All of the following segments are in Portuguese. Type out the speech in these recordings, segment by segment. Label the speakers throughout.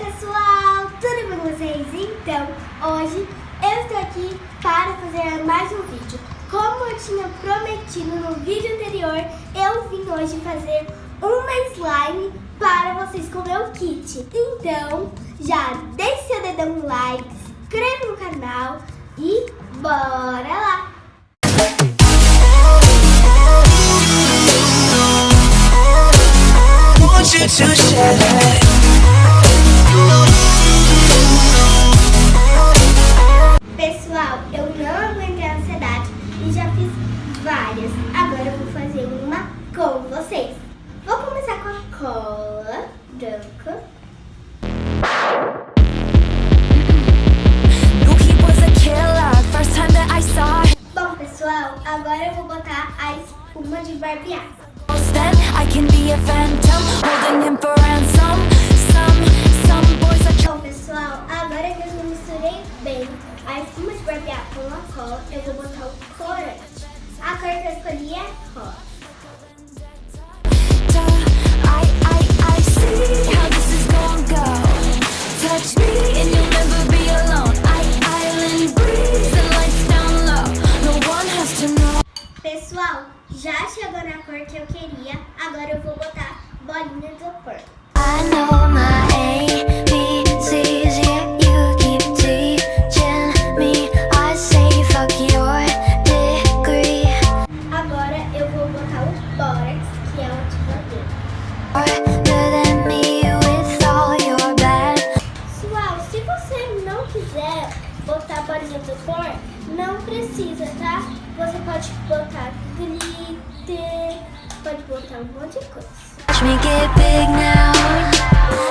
Speaker 1: pessoal, tudo bem com vocês? Então, hoje eu estou aqui para fazer mais um vídeo. Como eu tinha prometido no vídeo anterior, eu vim hoje fazer uma slime para vocês com o meu kit. Então, já deixe seu dedão no like, se inscreva no canal e bora lá! Pessoal, eu não aguentei a ansiedade e já fiz várias. Agora eu vou fazer uma com vocês. Vou começar com a cola branca. Bom, pessoal, agora eu vou botar a espuma de barbear. Bom, pessoal, agora que eu misturei bem a espuma de barbear com a cola, eu vou botar o corante. A cor que eu escolhi é rosa. Pessoal, já chegou na cor que eu queria, agora eu vou botar bolinha de isopor. Agora eu vou botar o bórax, que é o ativador. Pessoal, se você não quiser botar bolinha de isopor, não precisa, tá? Você pode botar glitter, pode botar um monte de coisa.
Speaker 2: Watch me get big now.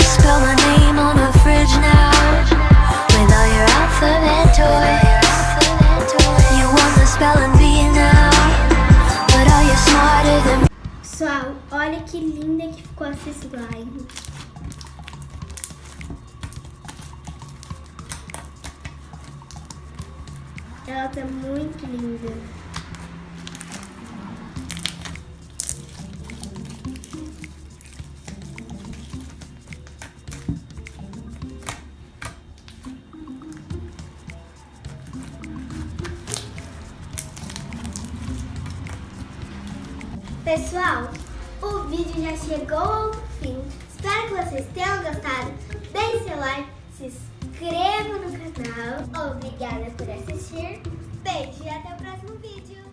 Speaker 2: Spell my name on the fridge now. With all your alphabet toys. You want the spelling bee now. But are you smarter than me?
Speaker 1: Pessoal, olha que linda que ficou essa slime. Ela tá muito linda. Pessoal, o vídeo já chegou ao fim. Espero que vocês tenham gostado. Deixe seu like, se inscreva no canal. Obrigada por assistir. Beijo e até o próximo vídeo.